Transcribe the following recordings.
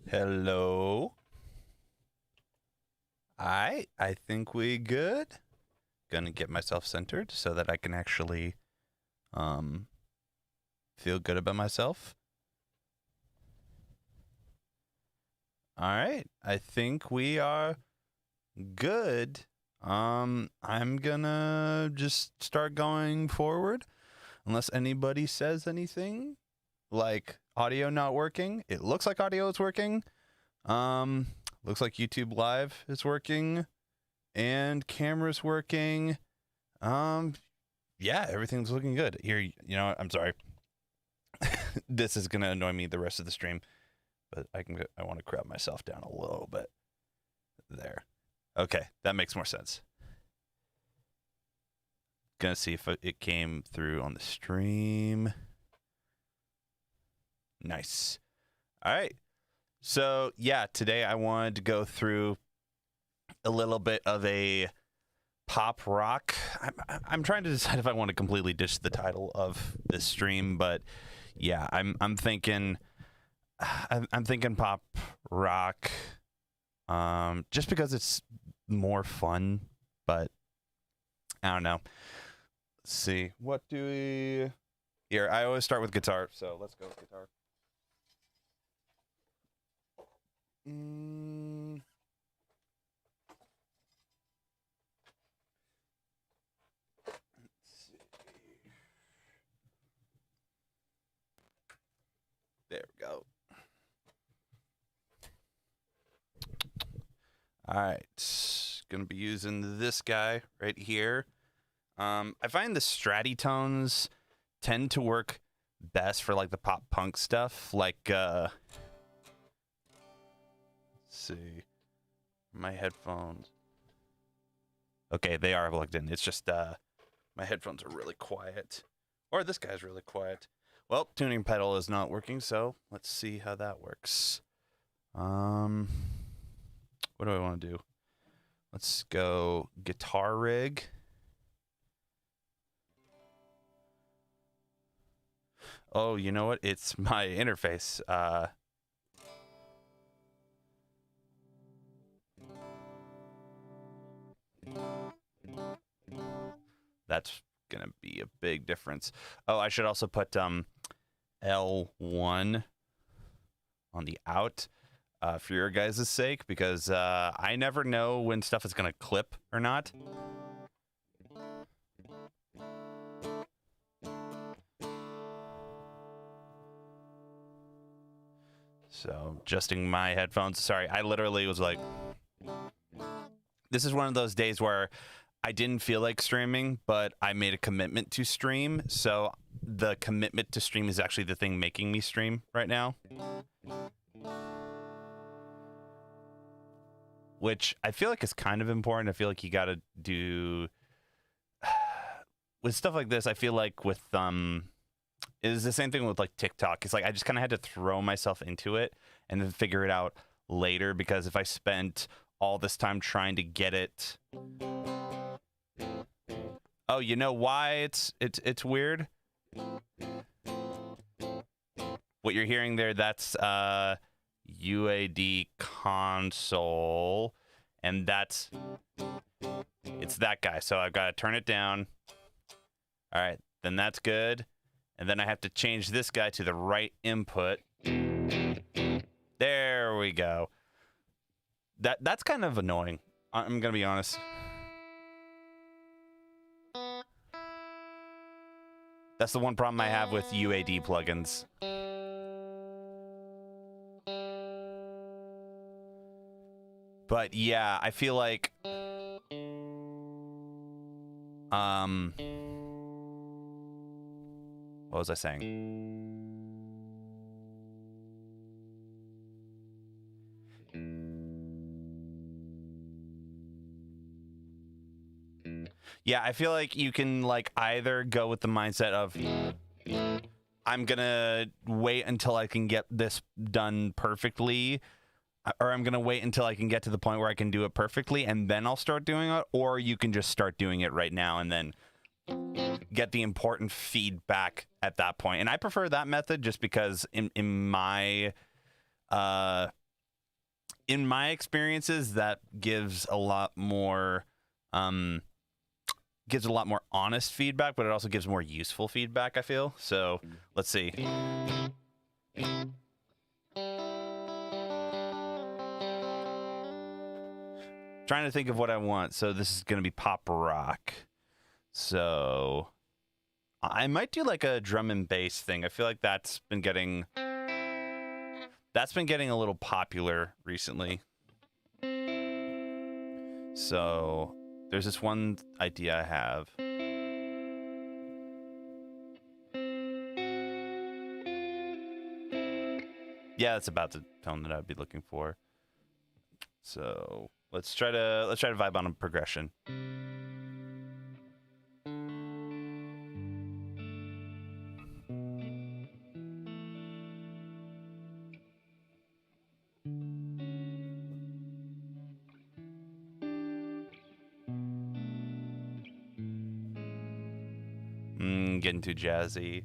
Hello. I think we good. Gonna get myself centered so that I can actually feel good about myself. All right. I think we are good. I'm gonna just start going forward unless anybody says anything like audio not working. It looks like audio is working. Looks like YouTube Live is working and camera's working. Yeah, everything's looking good. Here, you know what? I'm sorry. This is gonna annoy me the rest of the stream, but I want to crowd myself down a little bit. There. Okay, that makes more sense. Gonna see if it came through on the stream. Nice. All right. So, yeah, today I wanted to go through a little bit of a pop rock. I'm trying to decide if I want to completely ditch the title of this stream, but yeah, I'm thinking pop rock, just because it's more fun. But I don't know. Let's see. What do we? Here, I always start with guitar, so let's go with guitar. There we go. All right, gonna be using this guy right here. I find the stratty tones tend to work best for like the pop punk stuff. Like, let's see, my headphones. Okay, they are plugged in. It's just my headphones are really quiet, or this guy's really quiet. Well, tuning pedal is not working, so let's see how that works. What do I want to do? Let's go guitar rig. Oh, you know what? It's my interface. That's gonna be a big difference. Oh, I should also put L1 on the out for your guys' sake, because I never know when stuff is gonna clip or not. So, adjusting my headphones. Sorry, I literally was like, this is one of those days where I didn't feel like streaming, but I made a commitment to stream. So the commitment to stream is actually the thing making me stream right now. Which I feel like is kind of important. I feel like you got to do with stuff like this. I feel like with it is the same thing with like TikTok. It's like I just kind of had to throw myself into it and then figure it out later, because if I spent all this time trying to get it. Oh, you know why it's weird? What you're hearing there, that's UAD console, and it's that guy. So I've got to turn it down. All right, then that's good. And then I have to change this guy to the right input. There we go. That's kind of annoying. I'm gonna be honest. That's the one problem I have with UAD plugins. But yeah, I feel like what was I saying? Yeah, I feel like you can like either go with the mindset of I'm gonna wait until I can get this done perfectly, or I'm gonna wait until I can get to the point where I can do it perfectly and then I'll start doing it, or you can just start doing it right now and then get the important feedback at that point. And I prefer that method just because in my in my experiences, that gives a lot more honest feedback, but it also gives more useful feedback, I feel. So let's see. Trying to think of what I want. So this is going to be pop rock. So I might do like a drum and bass thing. I feel like that's been getting a little popular recently. So there's this one idea I have. Yeah, that's about the tone that I'd be looking for. So let's try to vibe on a progression. Getting too jazzy.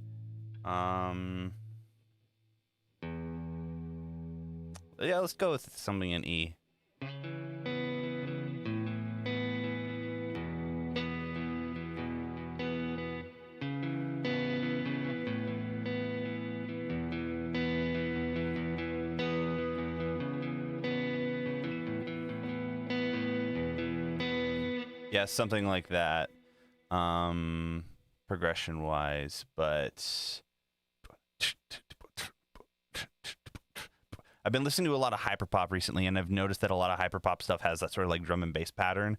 Yeah, let's go with something in E. Yeah, something like that. Progression wise, but I've been listening to a lot of hyperpop recently, and I've noticed that a lot of hyperpop stuff has that sort of like drum and bass pattern.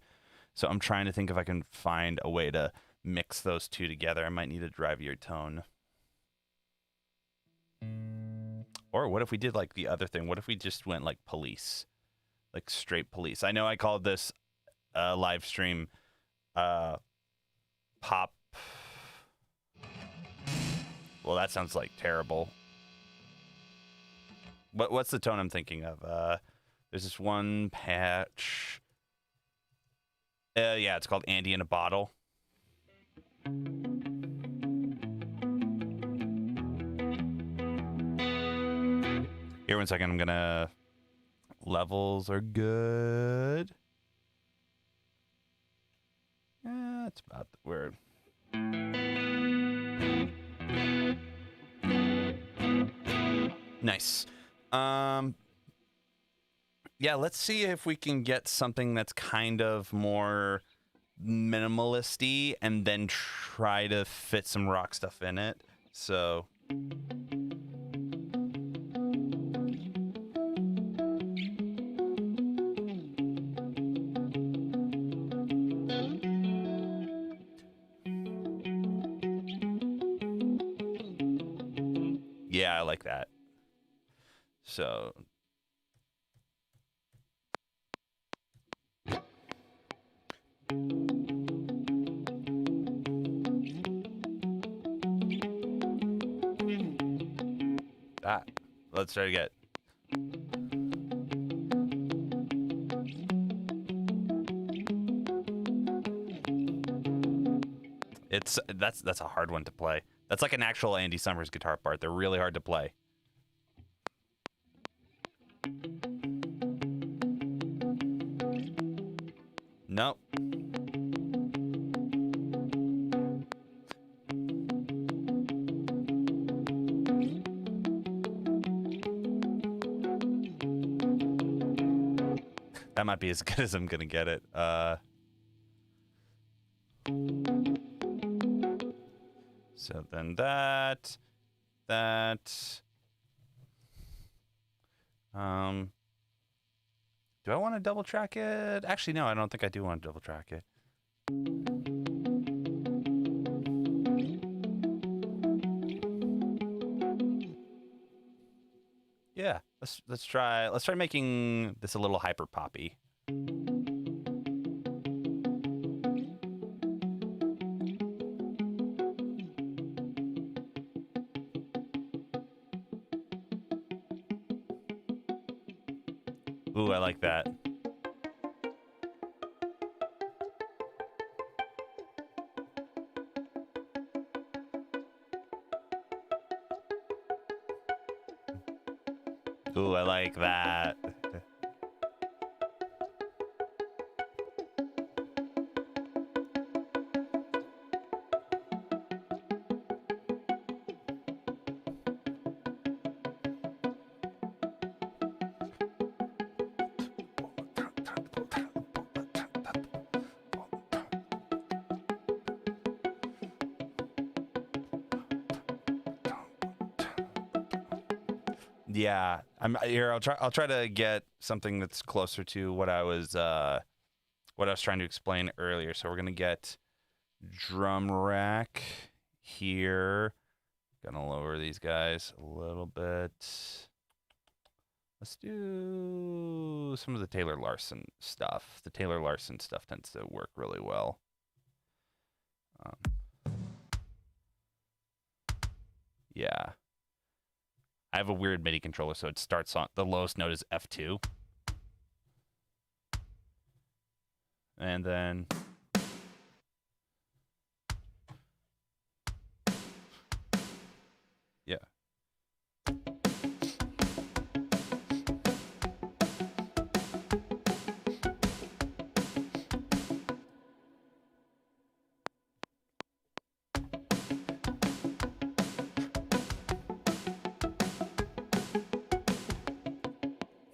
So I'm trying to think if I can find a way to mix those two together. I might need a drivier tone. Or what if we did like the other thing? What if we just went like Police? Like straight Police. I know I called this live stream pop. Well, that sounds like terrible. What's the tone I'm thinking of? There's this one patch. Yeah, it's called Andy in a Bottle. Here, 1 second. I'm gonna. Levels are good. Yeah, it's about the word. Nice. Yeah, let's see if we can get something that's kind of more minimalisty and then try to fit some rock stuff in it. So yeah, I like that. So that. Let's try to get. That's a hard one to play. That's like an actual Andy Summers guitar part. They're really hard to play. Nope. That might be as good as I'm gonna get it. So then that. Do I want to double track it? Actually, no, I don't think I do want to double track it. Yeah, let's try making this a little hyper poppy. Ooh, I like that. Ooh, I like that. Yeah, I'm here. I'll try to get something that's closer to what I was trying to explain earlier. So we're gonna get drum rack here. Gonna lower these guys a little bit. Let's do some of the Taylor Larson stuff. The Taylor Larson stuff tends to work really well. Yeah. I have a weird MIDI controller, so it starts on the lowest note is F2. And then yeah.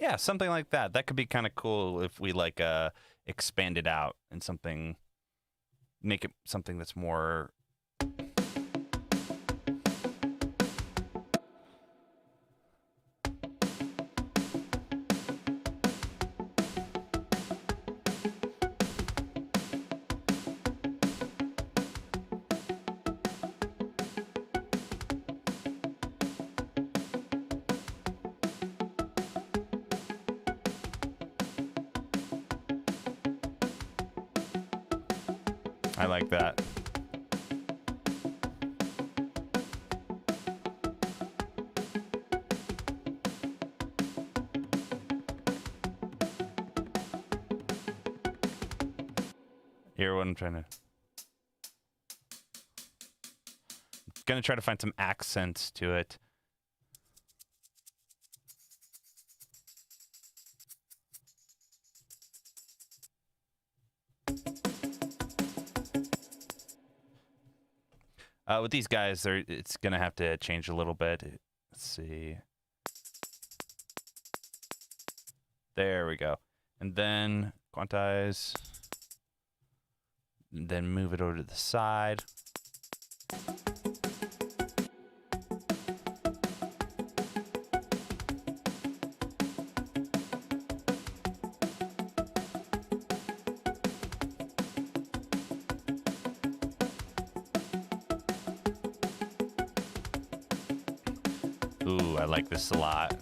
Yeah, something like that. That could be kind of cool if we like expand it out and something, make it something that's more. I like that. Here, what I'm trying to. Gonna try to find some accents to it. With these guys, it's gonna have to change a little bit. Let's see. There we go. And then quantize. And then move it over to the side. Ooh, I like this a lot.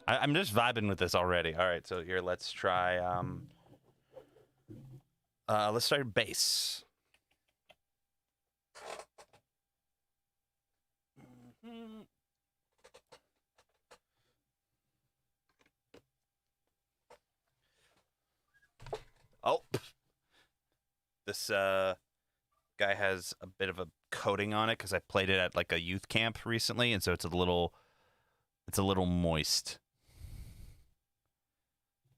I'm just vibing with this already. All right, so here, let's try bass. Oh, this guy has a bit of a coating on it because I played it at like a youth camp recently, and so it's a little moist.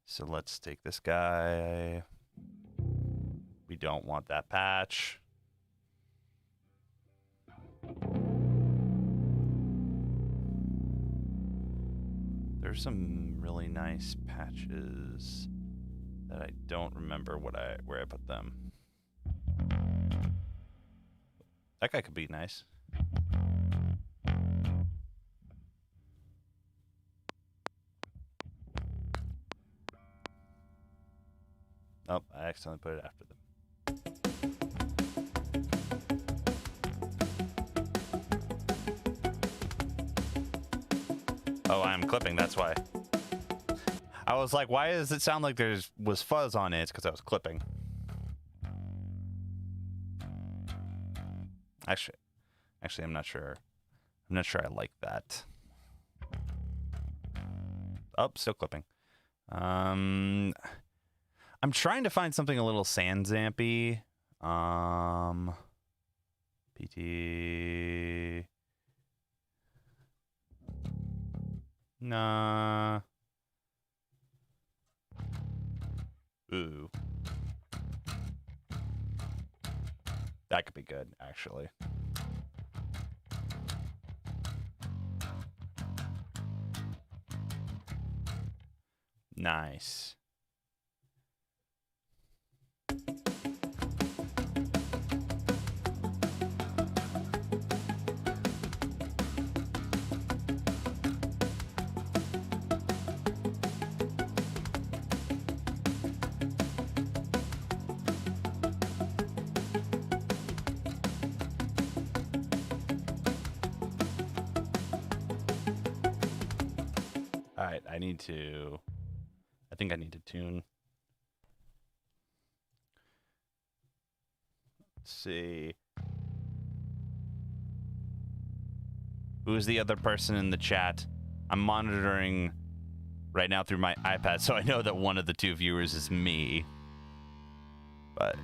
So let's take this guy. We don't want that patch. There's some really nice patches that I don't remember where I put them. That guy could be nice. Oh, I accidentally put it after them. Oh, I'm clipping, that's why. I was like, why does it sound like there was fuzz on it? It's because I was clipping. Actually, I'm not sure. I'm not sure I like that. Oh, still clipping. I'm trying to find something a little Sanzampy. PT. Nah. Ooh. That could be good, actually. Nice. right. I think I need to tune. Let's see. Who's the other person in the chat? I'm monitoring right now through my iPad, so I know that one of the two viewers is me. But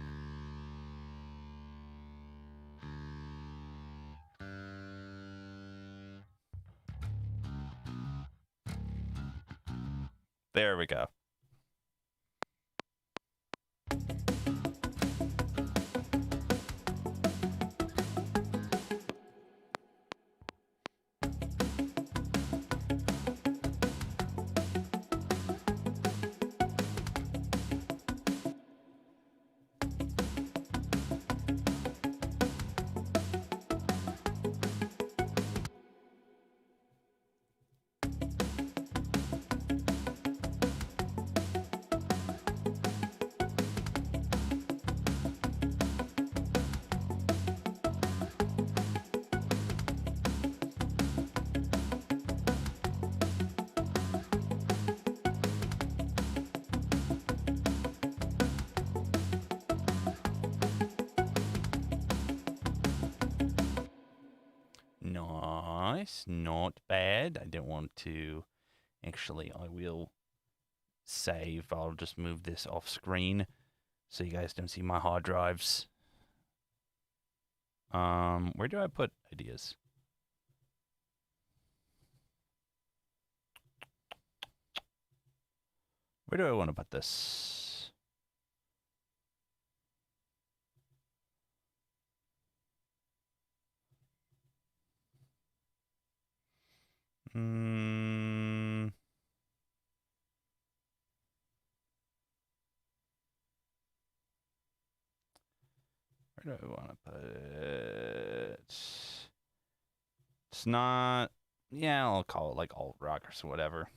there we go. Nice, not bad. I don't want to. Actually, I will save. I'll just move this off screen so you guys don't see my hard drives. Where do I put ideas? Where do I want to put this? Where do I want to put it? It's not. Yeah, I'll call it like alt rock or whatever.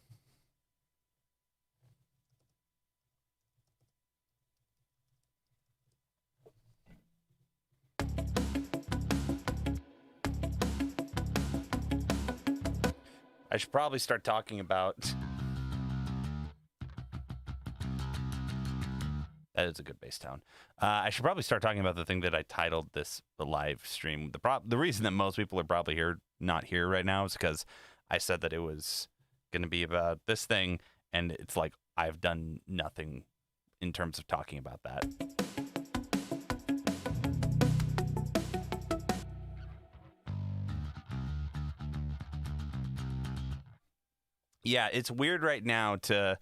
I should probably start talking about. That is a good bass tone. I should probably start talking about the thing that I titled the live stream. The reason that most people are probably not here right now is because I said that it was going to be about this thing, and it's like I've done nothing in terms of talking about that. Yeah, it's weird right now to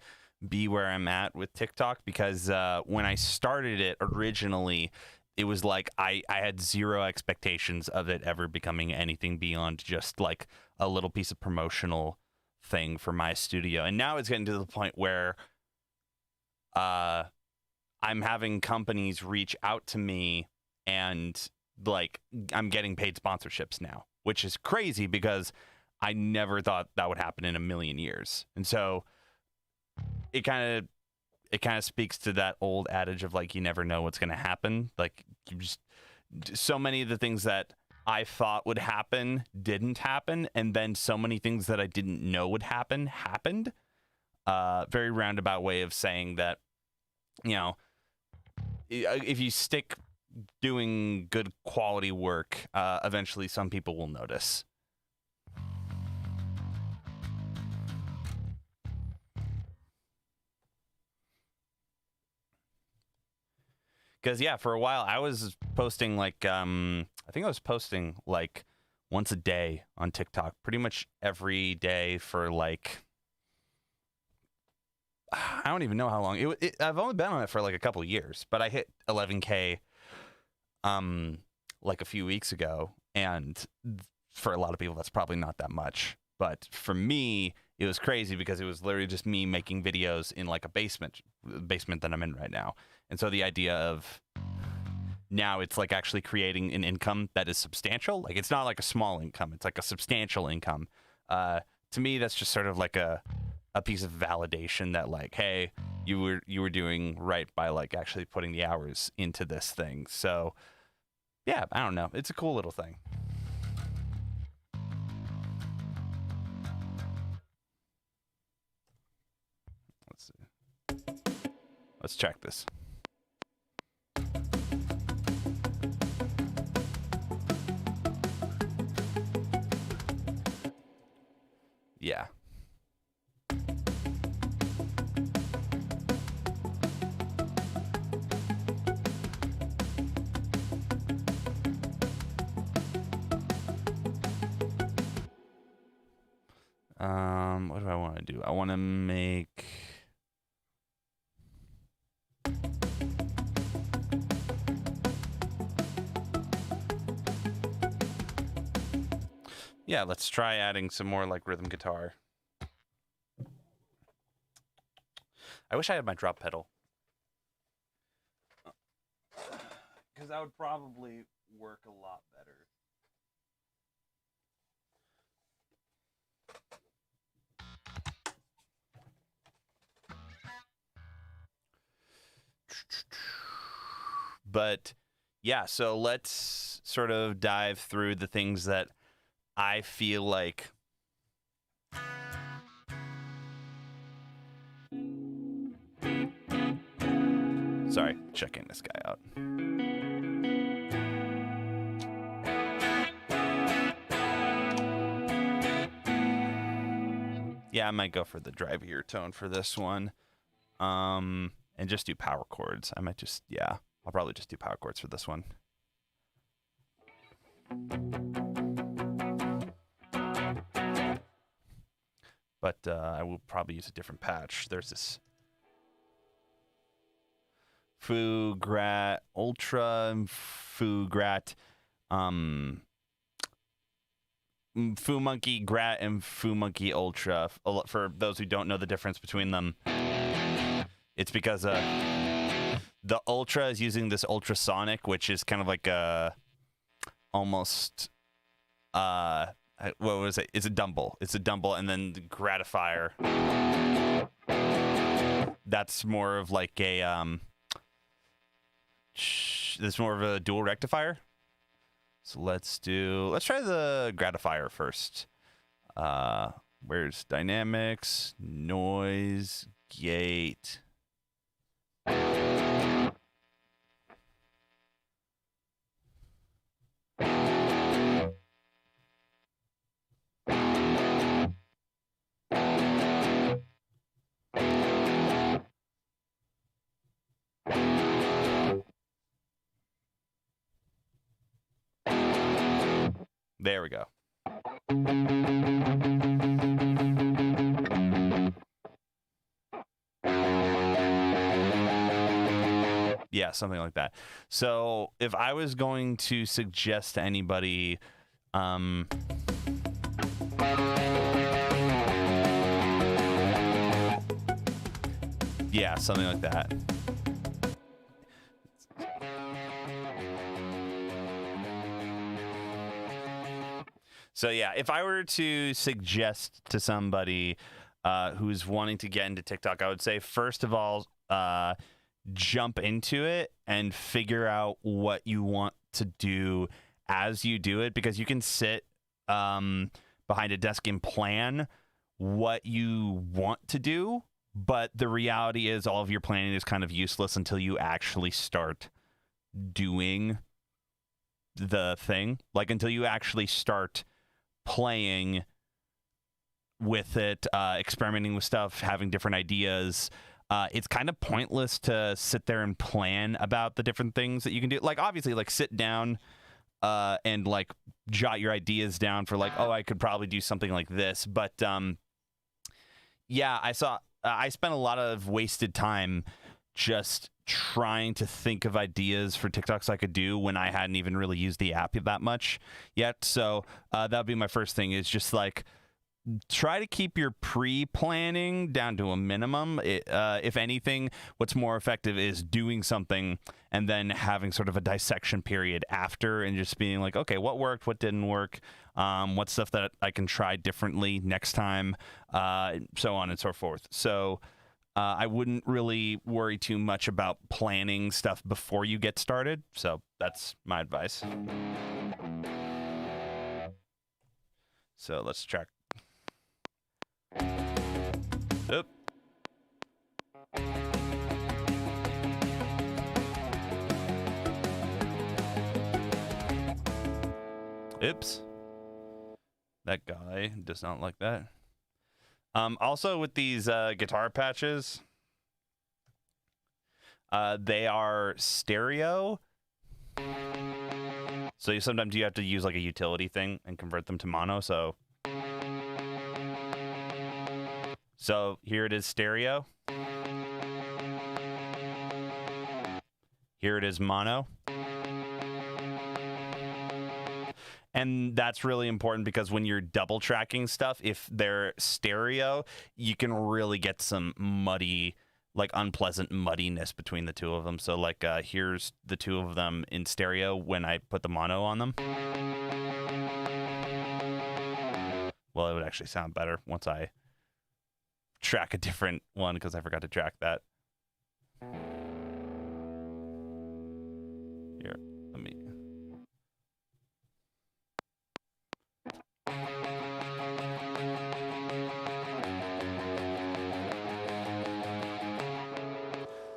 be where I'm at with TikTok because when I started it originally, it was like I had zero expectations of it ever becoming anything beyond just like a little piece of promotional thing for my studio. And now it's getting to the point where I'm having companies reach out to me and like I'm getting paid sponsorships now, which is crazy because I never thought that would happen in a million years. And so it kind of speaks to that old adage of like you never know what's going to happen. Like you just so many of the things that I thought would happen didn't happen, and then so many things that I didn't know would happen happened. Very roundabout way of saying that, you know, if you stick doing good quality work, eventually some people will notice. Because, yeah, for a while I was posting like, I think I was posting like once a day on TikTok, pretty much every day for like, I don't even know how long. I've only been on it for like a couple of years, but I hit 11K like a few weeks ago. And for a lot of people, that's probably not that much. But for me, it was crazy because it was literally just me making videos in like a basement that I'm in right now. And so the idea of now it's like actually creating an income that is substantial. Like it's not like a small income. It's like a substantial income. To me, that's just sort of like a piece of validation that like, hey, you were doing right by like actually putting the hours into this thing. So yeah, I don't know. It's a cool little thing. let's check this. Yeah. What do I want to do? I want to make... Yeah, let's try adding some more like rhythm guitar. I wish I had my drop pedal. Because that would probably work a lot better. But yeah, so let's sort of dive through the things that I feel like sorry, checking this guy out. Yeah, I might go for the drivier tone for this one. And just do power chords. I might just, yeah, I'll probably just do power chords for this one. But I will probably use a different patch. There's this Foo Grat Ultra, Foo Grat, Foo Monkey Grat, and Foo Monkey Ultra. For those who don't know the difference between them, it's because the Ultra is using this ultrasonic, which is kind of like a almost what was it? It's a dumble. It's a dumble, and then the gratifier. That's more of like a that's more of a dual rectifier. So let's try the gratifier first. Where's dynamics, noise, gate. There we go. Yeah, something like that. So if I was going to suggest to anybody, yeah, something like that. So yeah, if I were to suggest to somebody who's wanting to get into TikTok, I would say, first of all, jump into it and figure out what you want to do as you do it, because you can sit behind a desk and plan what you want to do, but the reality is all of your planning is kind of useless until you actually start doing the thing. Like, until you actually start playing with it, experimenting with stuff, having different ideas. It's kind of pointless to sit there and plan about the different things that you can do. Like, obviously, like, sit down and like jot your ideas down for like, oh, I could probably do something like this. But yeah, I spent a lot of wasted time just trying to think of ideas for TikToks I could do when I hadn't even really used the app that much yet. So that would be my first thing, is just like, try to keep your pre-planning down to a minimum. If anything, what's more effective is doing something and then having sort of a dissection period after, and just being like, okay, what worked, what didn't work, what stuff that I can try differently next time, so on and so forth. So I wouldn't really worry too much about planning stuff before you get started. So that's my advice. So let's check. Oop. Oops. That guy does not like that. Also, with these guitar patches, they are stereo. So sometimes you have to use like a utility thing and convert them to mono. So here it is stereo. Here it is mono. And that's really important because when you're double tracking stuff, if they're stereo, you can really get some muddy, like unpleasant muddiness between the two of them. So like here's the two of them in stereo when I put the mono on them. Well, it would actually sound better once I track a different one because I forgot to track that. Here, let me...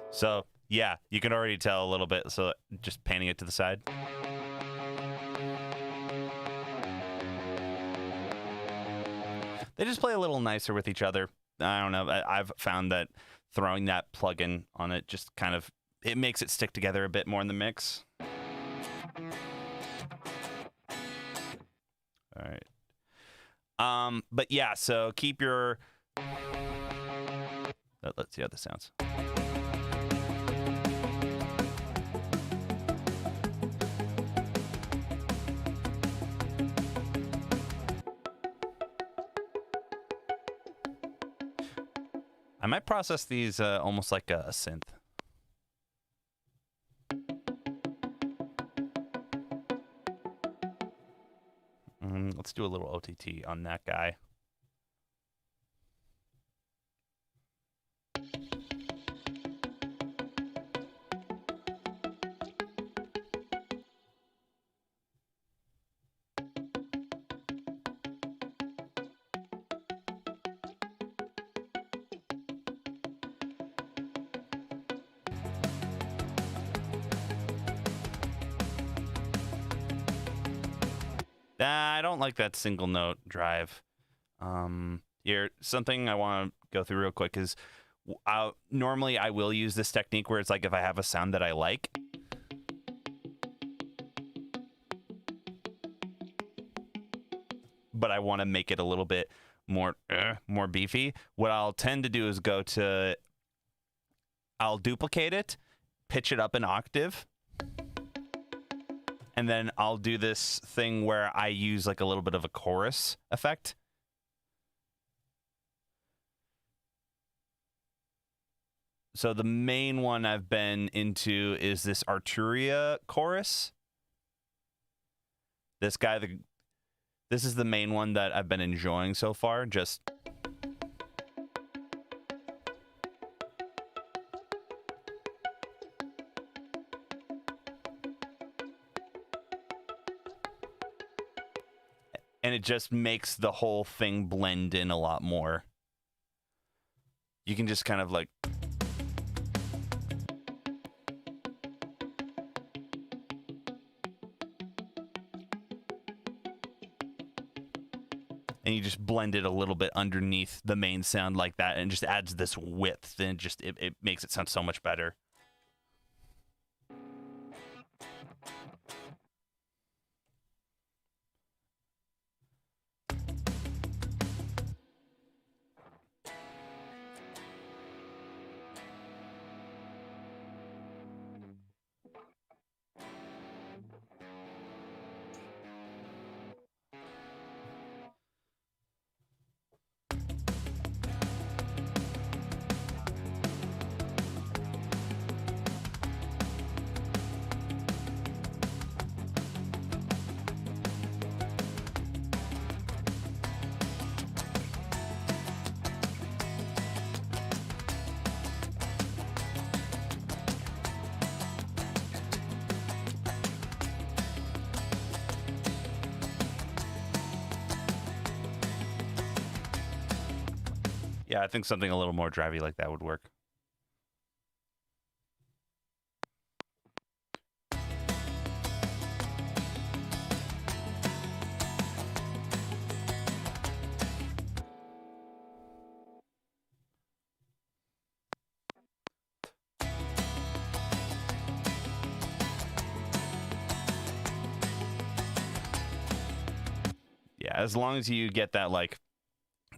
So, yeah, you can already tell a little bit. So just panning it to the side. They just play a little nicer with each other. I don't know. I've found that throwing that plugin on it just kind of, it makes it stick together a bit more in the mix. All right. But yeah, so keep your... Let's see how this sounds. I might process these almost like a synth. Let's do a little OTT on that guy. I don't like that single note drive. Here, something I want to go through real quick is normally I will use this technique where it's like if I have a sound that I like, but I want to make it a little bit more beefy. What I'll tend to do is I'll duplicate it, pitch it up an octave, and then I'll do this thing where I use like a little bit of a chorus effect. So the main one I've been into is this Arturia Chorus. This guy, this is the main one that I've been enjoying so far. Just... and it just makes the whole thing blend in a lot more. You can just kind of like... and you just blend it a little bit underneath the main sound like that, and it just adds this width, and it makes it sound so much better. Yeah, I think something a little more drivey like that would work. as long as you get that like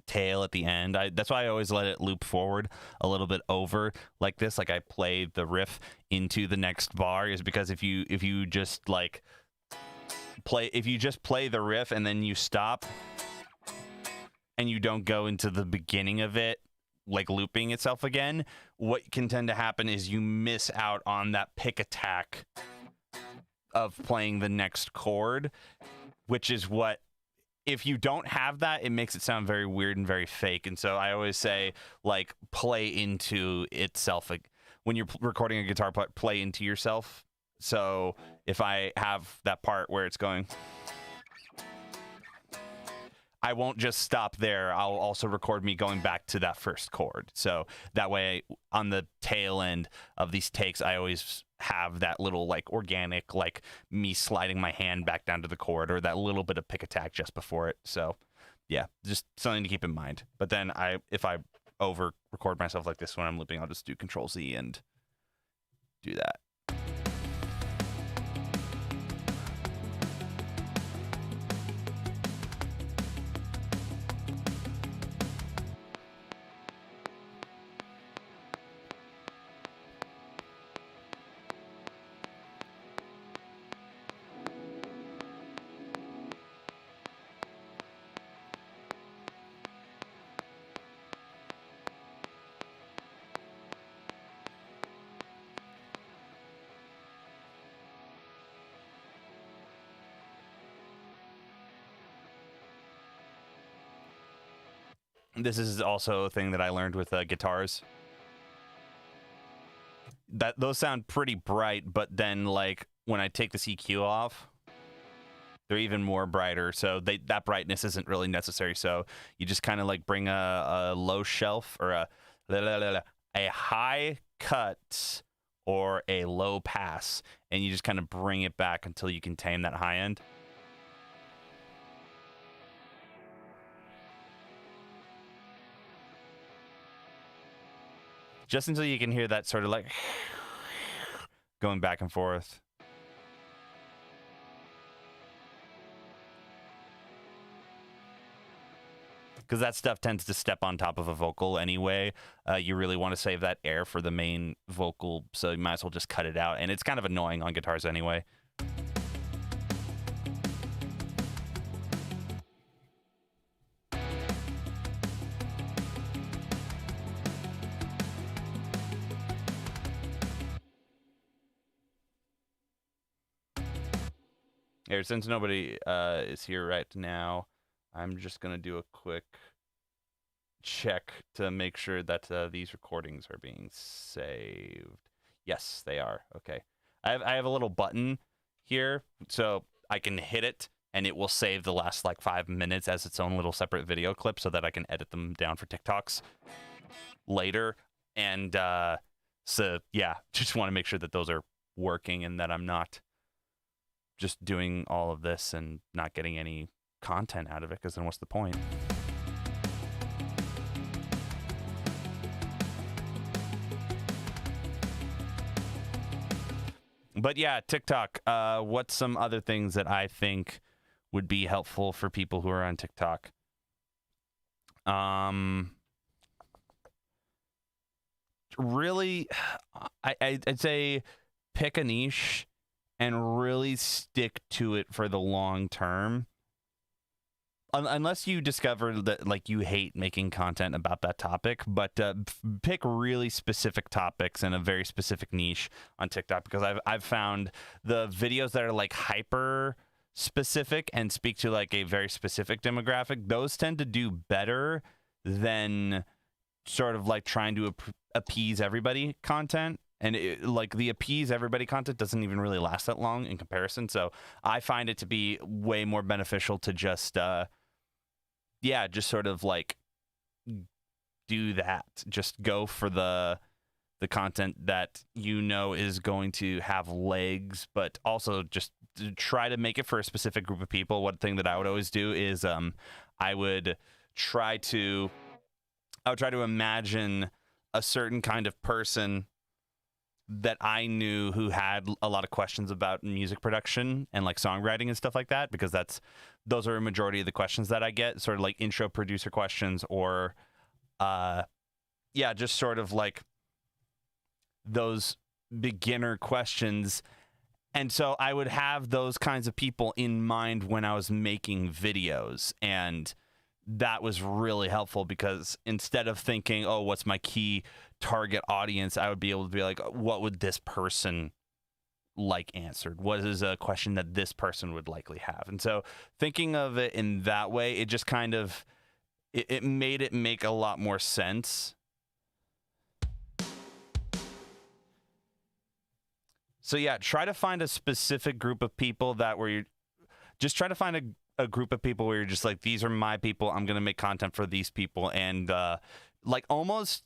tail at the end. That's why I always let it loop forward a little bit over like this. Like I play the riff into the next bar, is because if you just like play the riff and then you stop and you don't go into the beginning of it, like looping itself again, what can tend to happen is you miss out on that pick attack of playing the next chord, which is what, if you don't have that, it makes it sound very weird and very fake. And so I always say, like, play into itself. Like, when you're recording a guitar part, play into yourself. So if I have that part where it's going, I won't just stop there. I'll also record me going back to that first chord. So that way, on the tail end of these takes, I always have that little like organic, like me sliding my hand back down to the chord, or that little bit of pick attack just before it. So yeah, just something to keep in mind. But then if I over record myself like this when I'm looping, I'll just do Control-Z and do that. This is also a thing that I learned with guitars. Those sound pretty bright, but then like when I take the EQ off, they're even more brighter. So that brightness isn't really necessary. So you just kind of like bring a low shelf or a high cut or a low pass, and you just kind of bring it back until you can tame that high end. Just until you can hear that sort of like going back and forth. Because that stuff tends to step on top of a vocal anyway. You really want to save that air for the main vocal, so you might as well just cut it out. And it's kind of annoying on guitars anyway. Since nobody is here right now, I'm just going to do a quick check to make sure that these recordings are being saved. Yes, they are. Okay. I have a little button here, so I can hit it, and it will save the last like 5 minutes as its own little separate video clip so that I can edit them down for TikToks later. And so, yeah, just want to make sure that those are working and that I'm not just doing all of this and not getting any content out of it, because then what's the point? But yeah, TikTok. What's some other things that I think would be helpful for people who are on TikTok? Really, I'd say pick a niche and really stick to it for the long term. Unless you discover that like you hate making content about that topic, but pick really specific topics and a very specific niche on TikTok, because I've found the videos that are like hyper specific and speak to like a very specific demographic, those tend to do better than sort of like trying to appease everybody content. And like the appease everybody content doesn't even really last that long in comparison. So I find it to be way more beneficial to just, just sort of like do that. Just go for the content that you know is going to have legs, but also just try to make it for a specific group of people. One thing that I would always do is I would try to imagine a certain kind of person that I knew who had a lot of questions about music production and like songwriting and stuff like that, because those are a majority of the questions that I get, sort of like intro producer questions, or just sort of like those beginner questions. And so I would have those kinds of people in mind when I was making videos, and that was really helpful, because instead of thinking, oh, what's my key target audience, I would be able to be like, what would this person like answered? What is a question that this person would likely have? And so thinking of it in that way, it just kind of, it made it make a lot more sense. So yeah, try to find a specific group of people just try to find a group of people where you're just like, these are my people, I'm going to make content for these people. And like almost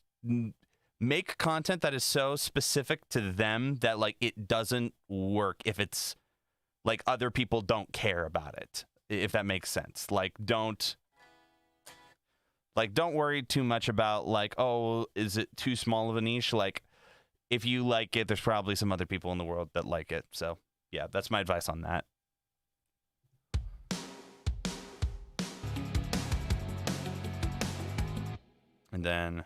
make content that is so specific to them that like it doesn't work if it's like other people don't care about it, if that makes sense. Like don't worry too much about like, oh, is it too small of a niche? Like, if you like it, there's probably some other people in the world that like it. So yeah, that's my advice on that. And then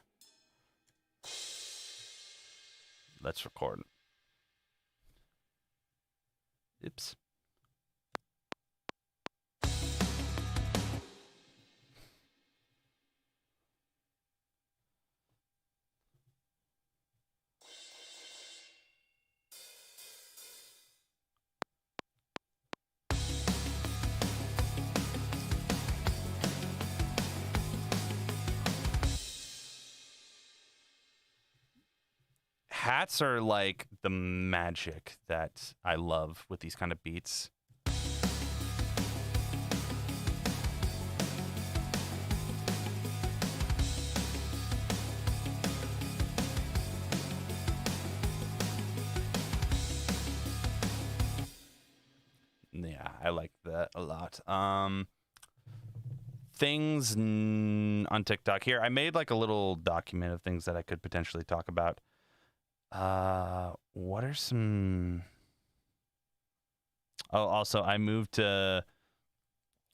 let's record. Oops. Hats are like the magic that I love with these kind of beats. Yeah, I like that a lot. Things on TikTok here. I made like a little document of things that I could potentially talk about. What are some... Oh, also,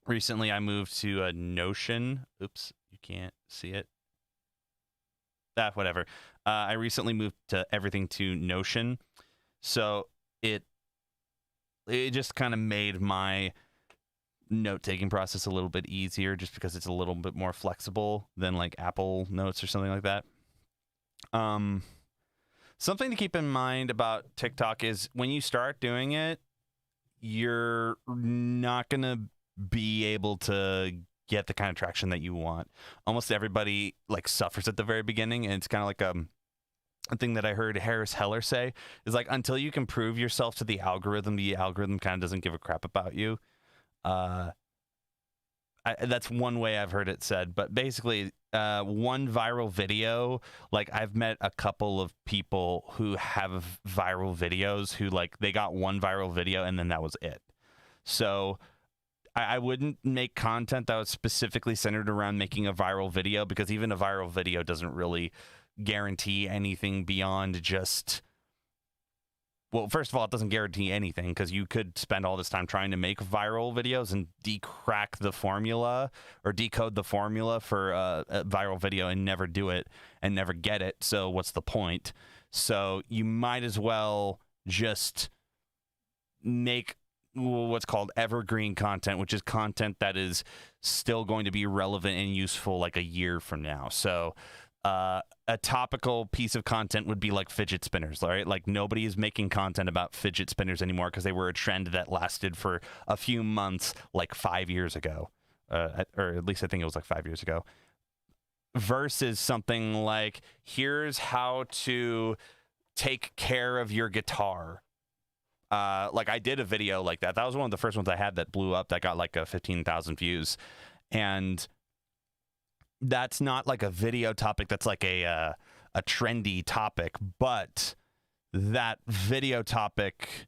recently I moved to Notion. Oops, you can't see it. Whatever. I recently moved everything to Notion. So it just kind of made my note-taking process a little bit easier, just because it's a little bit more flexible than like Apple Notes or something like that. Something to keep in mind about TikTok is when you start doing it, you're not going to be able to get the kind of traction that you want. Almost everybody like suffers at the very beginning, and it's kind of like a thing that I heard Harris Heller say is like, until you can prove yourself to the algorithm kind of doesn't give a crap about you. That's one way I've heard it said, but basically one viral video, like I've met a couple of people who have viral videos who like they got one viral video and then that was it. So I wouldn't make content that was specifically centered around making a viral video, because even a viral video doesn't really guarantee anything beyond just... Well, first of all, it doesn't guarantee anything, because you could spend all this time trying to make viral videos and decrack the formula or decode the formula for a viral video and never do it and never get it. So what's the point? So you might as well just make what's called evergreen content, which is content that is still going to be relevant and useful like a year from now. So a topical piece of content would be like fidget spinners, right? Like nobody is making content about fidget spinners anymore because they were a trend that lasted for a few months, like 5 years ago, or at least I think it was like 5 years ago. Versus something like, here's how to take care of your guitar. Like I did a video like that. That was one of the first ones I had that blew up. That got like 15,000 views, and that's not like a video topic that's like a trendy topic, but that video topic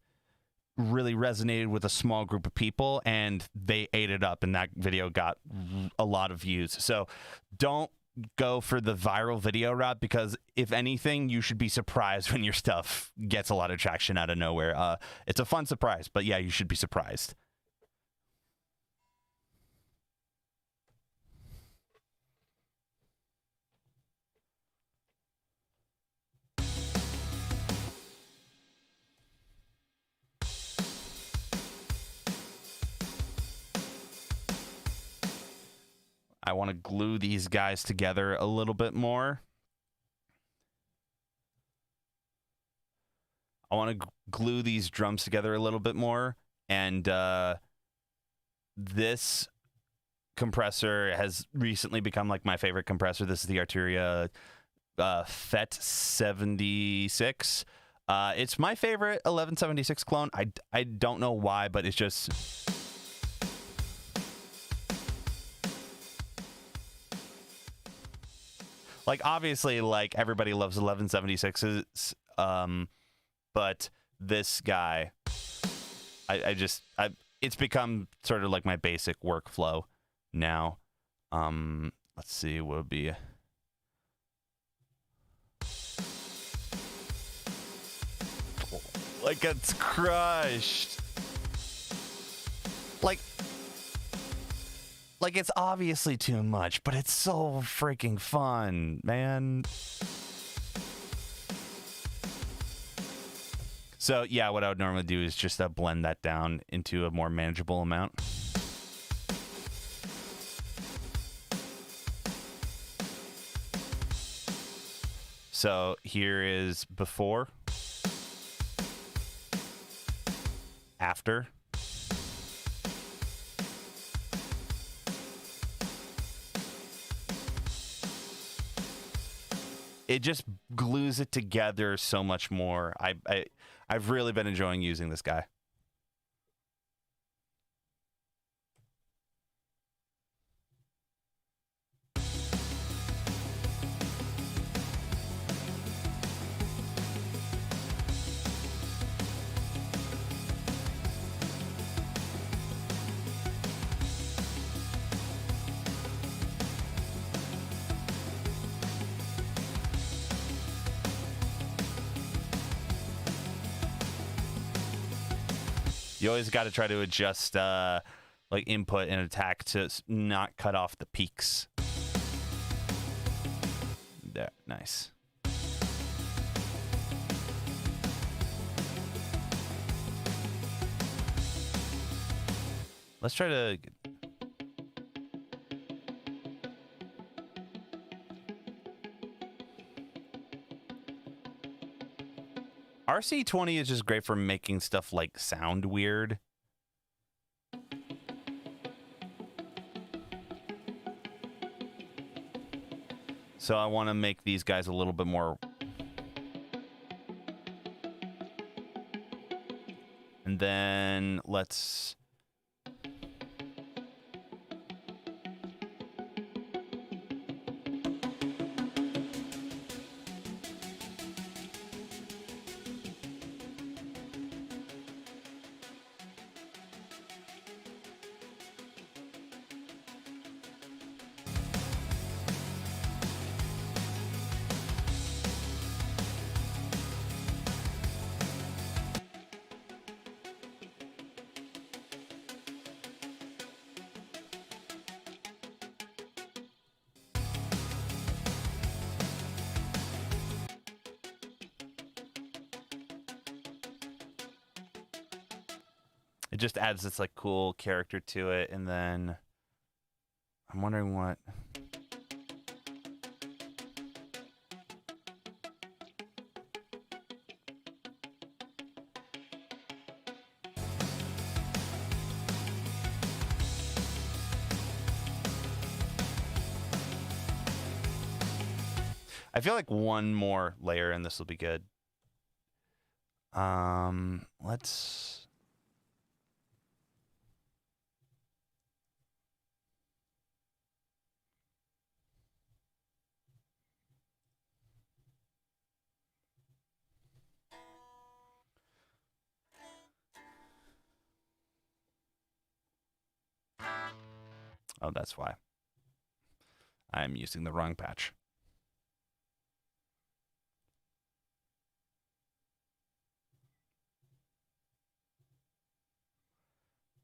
really resonated with a small group of people and they ate it up, and that video got a lot of views. So don't go for the viral video route, because if anything, you should be surprised when your stuff gets a lot of traction out of nowhere. It's a fun surprise, but yeah, you should be surprised. I want to glue these guys together a little bit more. I want to glue these drums together a little bit more. And this compressor has recently become like my favorite compressor. This is the Arturia FET 76. It's my favorite 1176 clone. I don't know why, but it's just... like, obviously, like, everybody loves 1176s, but this guy, it's become sort of like my basic workflow now. Let's see, what would be... like, it's crushed. Like, it's obviously too much, but it's so freaking fun, man. So, yeah, what I would normally do is just blend that down into a more manageable amount. So, here is before, after. It just glues it together so much more. I've really been enjoying using this guy. You always got to try to adjust like input and attack to not cut off the peaks. There, nice. Let's try to... RC20 is just great for making stuff like sound weird. So I want to make these guys a little bit more. And then let's... it just adds this like cool character to it. And then I'm wondering what... I feel like one more layer and this will be good. Let's... Oh, that's why. I'm using the wrong patch.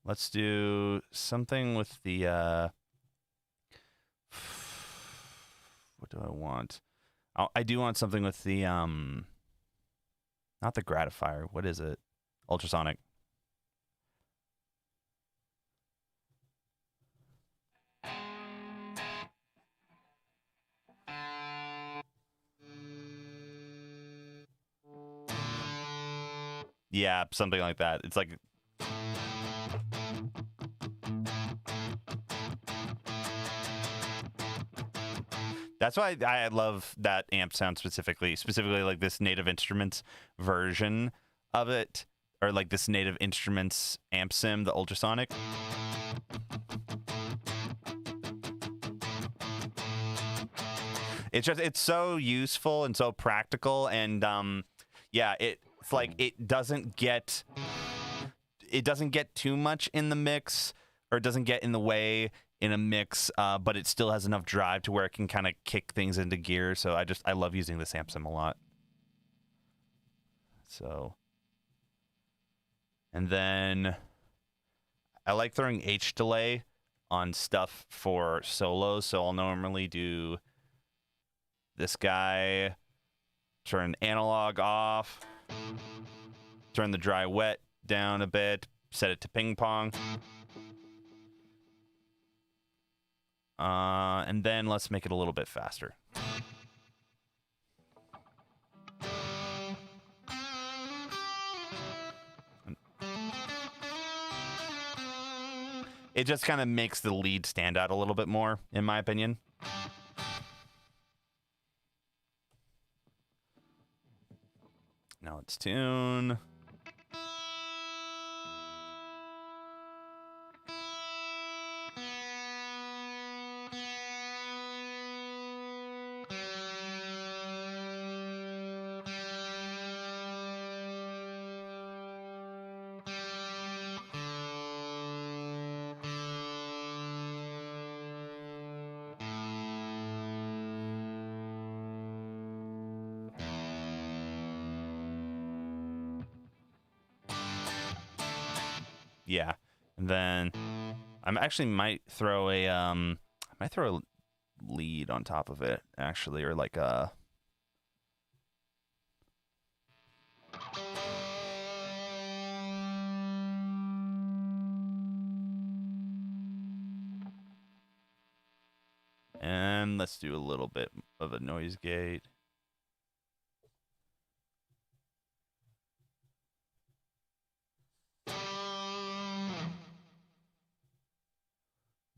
Let's do something with the, what do I want? Oh, I do want something with the, not the gratifier. What is it? Ultrasonic. Yeah, something like that. It's like... That's why I love that amp sound specifically like this Native Instruments version of it, or like this Native Instruments amp sim, the ultrasonic. It's so useful and so practical, and yeah, it's like it doesn't get too much in the mix, or it doesn't get in the way in a mix, but it still has enough drive to where it can kind of kick things into gear. So I love using this amp sim a lot. So, and then I like throwing H delay on stuff for solos. So I'll normally do this guy, turn analog off, turn the dry wet down a bit, set it to ping pong. And then let's make it a little bit faster. It just kind of makes the lead stand out a little bit more, in my opinion. Now let's tune. Yeah, and then I actually might throw a lead on top of it, actually, or like a... And let's do a little bit of a noise gate.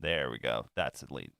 There we go. That's the lead.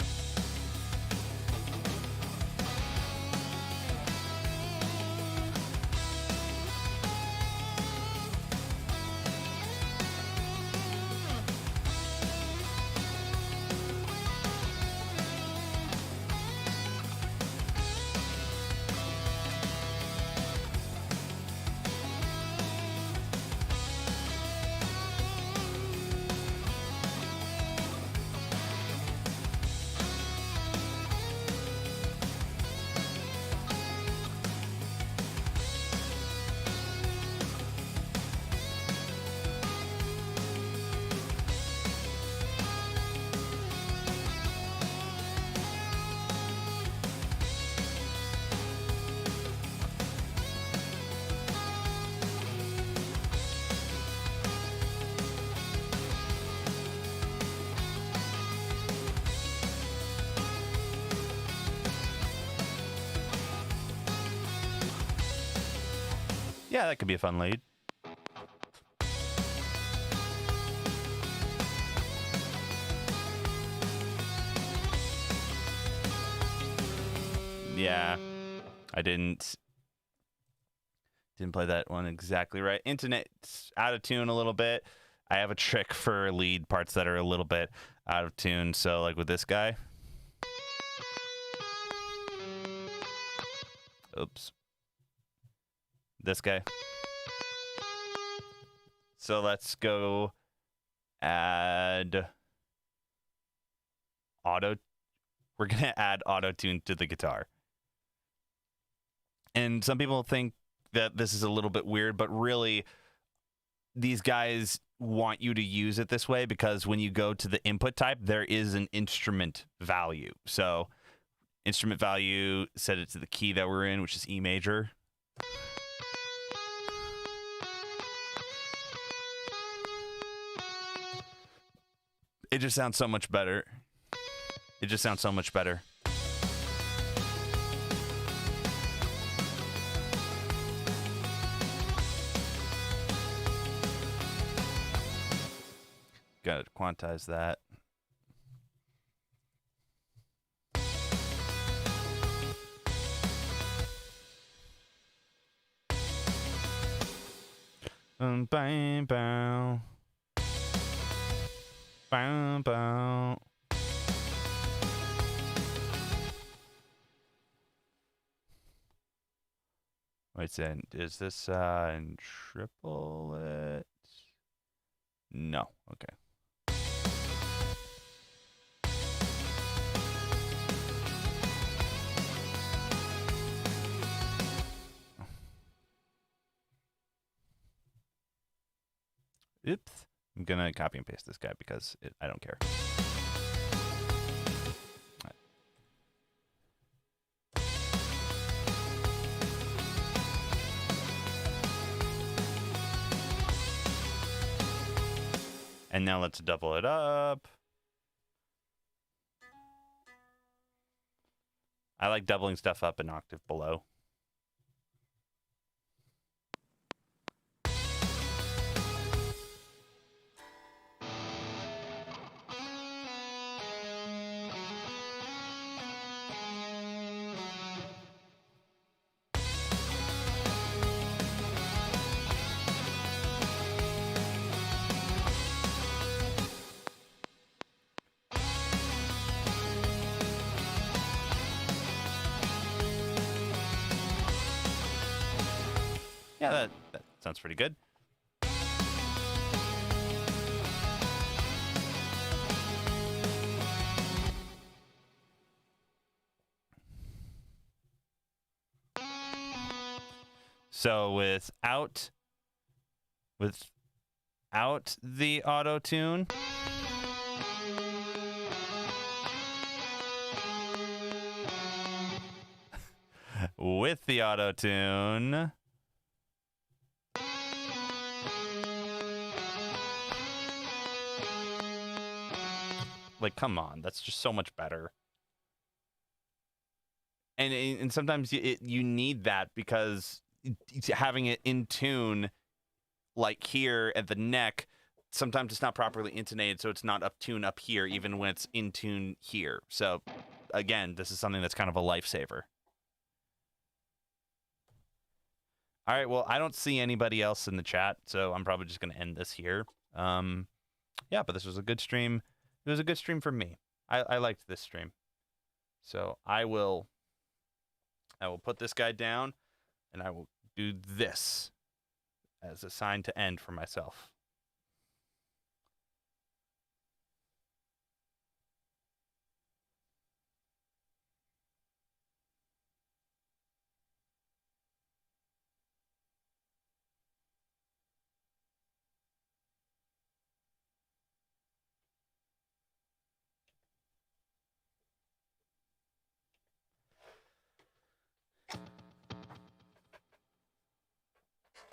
Yeah, that could be a fun lead. Yeah, I didn't play that one exactly right. Internet's out of tune a little bit. I have a trick for lead parts that are a little bit out of tune. So like with this guy. Oops. This guy. So let's go add auto we're going to add auto-tune to the guitar. And some people think that this is a little bit weird, but really, these guys want you to use it this way because when you go to the input type, there is an instrument value. So instrument value, set it to the key that we're in, which is E major. It just sounds so much better. It just sounds so much better. Gotta quantize that. Bang, bow. Bow, bow. Wait a second. Is this in triplet? No. Okay. Oops. I'm going to copy and paste this guy because I don't care. Right. And now let's double it up. I like doubling stuff up an octave below. Yeah, that sounds pretty good. So without the auto tune, with the auto tune, like, come on, that's just so much better. And sometimes you need that because having it in tune, like here at the neck, sometimes it's not properly intonated, so it's not up tune up here, even when it's in tune here. So, again, this is something that's kind of a lifesaver. All right, well, I don't see anybody else in the chat, so I'm probably just going to end this here. Yeah, but this was a good stream. It was a good stream for me. I liked this stream. So I will put this guy down, and I will do this as a sign to end for myself.